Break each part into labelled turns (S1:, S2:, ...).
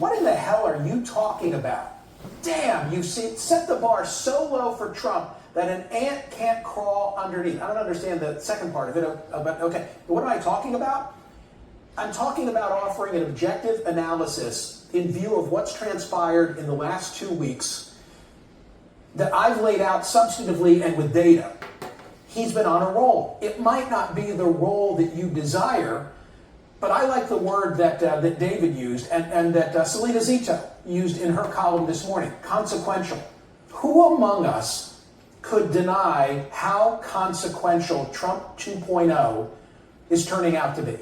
S1: What in the hell are you talking about? Damn, you set the bar so low for Trump that an ant can't crawl underneath. I don't understand the second part of it, but okay. What am I talking about? I'm talking about offering an objective analysis in view of what's transpired in the last 2 weeks that I've laid out substantively and with data. He's been on a roll. It might not be the role that you desire, but I like the word that David used and that Selena Zito used in her column this morning, consequential. Who among us could deny how consequential Trump 2.0 is turning out to be?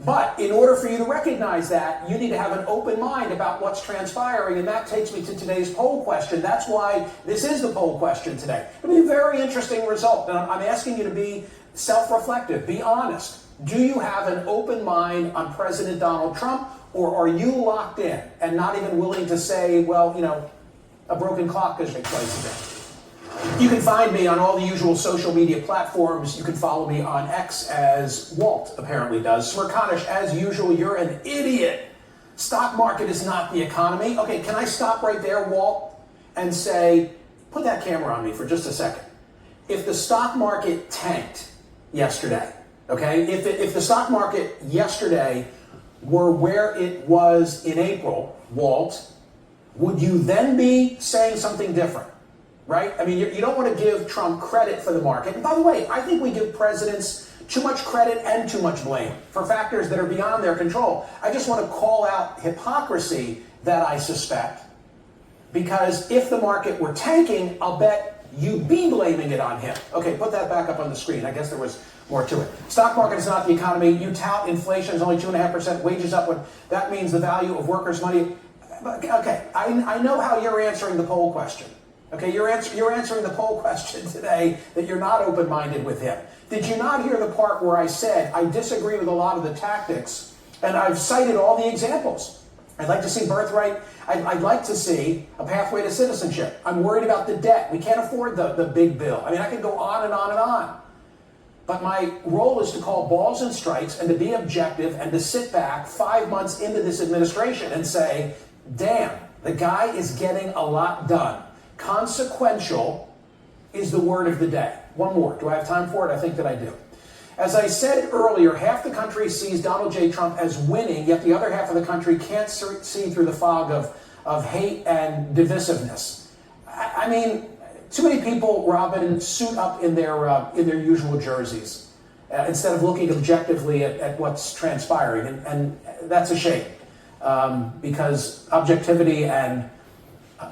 S1: But in order for you to recognize that, you need to have an open mind about what's transpiring, and that takes me to today's poll question. That's why this is the poll question today. It'll be a very interesting result, and I'm asking you to be self-reflective, be honest. Do you have an open mind on President Donald Trump, or are you locked in and not even willing to say, well, you know, a broken clock goes twice a day? You can find me on all the usual social media platforms. You can follow me on X, as Walt apparently does. Smerconish, as usual, you're an idiot. Stock market is not the economy. Okay, can I stop right there, Walt, and say, put that camera on me for just a second. If the stock market tanked yesterday, okay, if the stock market yesterday were where it was in April, Walt, would you then be saying something different? Right? I mean, you don't want to give Trump credit for the market. And by the way, I think we give presidents too much credit and too much blame for factors that are beyond their control. I just want to call out hypocrisy that I suspect, because if the market were tanking, I'll bet you'd be blaming it on him. Okay, put that back up on the screen. I guess there was more to it. Stock market is not the economy. You tout inflation is only 2.5%, wages up. That means the value of workers' money. Okay, I know how you're answering the poll question. Okay, you're answering the poll question today that you're not open-minded with him. Did you not hear the part where I said I disagree with a lot of the tactics, and I've cited all the examples? I'd like to see birthright. I'd like to see a pathway to citizenship. I'm worried about the debt. We can't afford the big bill. I mean, I could go on and on and on. But my role is to call balls and strikes and to be objective and to sit back 5 months into this administration and say, damn, the guy is getting a lot done. Consequential is the word of the day. One more. Do I have time for it? I think that I do. As I said earlier, half the country sees Donald J. Trump as winning, yet the other half of the country can't see through the fog of hate and divisiveness. I mean, too many people, Robin, suit up in their usual jerseys instead of looking objectively at what's transpiring, and that's a shame because objectivity and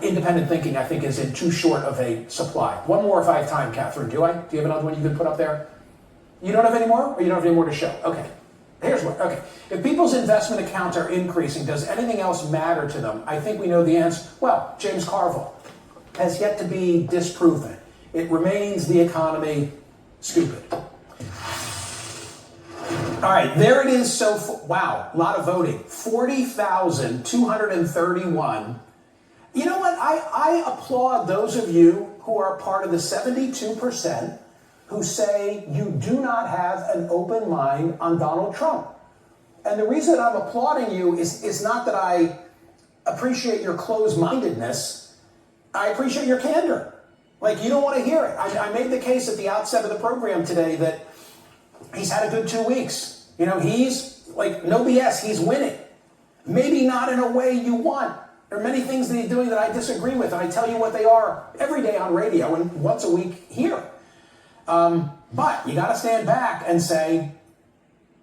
S1: independent thinking, I think, is in too short of a supply. One more if I have time, Catherine. Do I? Do you have another one you can put up there? You don't have any more? Or you don't have any more to show? Okay. Here's one. Okay. If people's investment accounts are increasing, does anything else matter to them? I think we know the answer. Well, James Carville has yet to be disproven. It remains the economy stupid. All right, there it is. Wow, a lot of voting. 40,231. You know what? I applaud those of you who are part of the 72% who say you do not have an open mind on Donald Trump. And the reason that I'm applauding you is not that I appreciate your closed-mindedness. I appreciate your candor. Like, you don't want to hear it. I made the case at the outset of the program today that he's had a good 2 weeks. You know, he's, like, no BS, he's winning. Maybe not in a way you want. There are many things that he's doing that I disagree with, and I tell you what they are every day on radio and once a week here. But you got to stand back and say,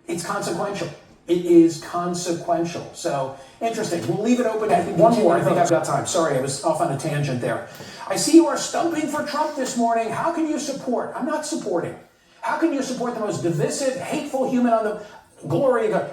S1: it's consequential. It is consequential. So, interesting. We'll leave it open. One more. I think I've got time. Sorry, I was off on a tangent there. I see you are stumping for Trump this morning. How can you support? I'm not supporting. How can you support the most divisive, hateful human on the... Gloria,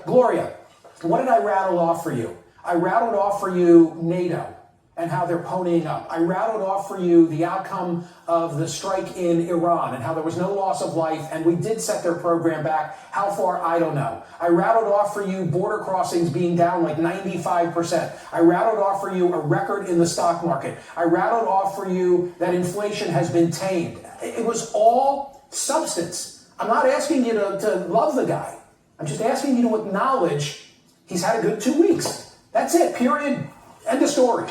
S1: what did I rattle off for you? I rattled off for you NATO and how they're ponying up. I rattled off for you the outcome of the strike in Iran and how there was no loss of life, and we did set their program back. How far? I don't know. I rattled off for you border crossings being down like 95%. I rattled off for you a record in the stock market. I rattled off for you that inflation has been tamed. It was all substance. I'm not asking you to love the guy. I'm just asking you to acknowledge he's had a good 2 weeks. That's it, period. End of story.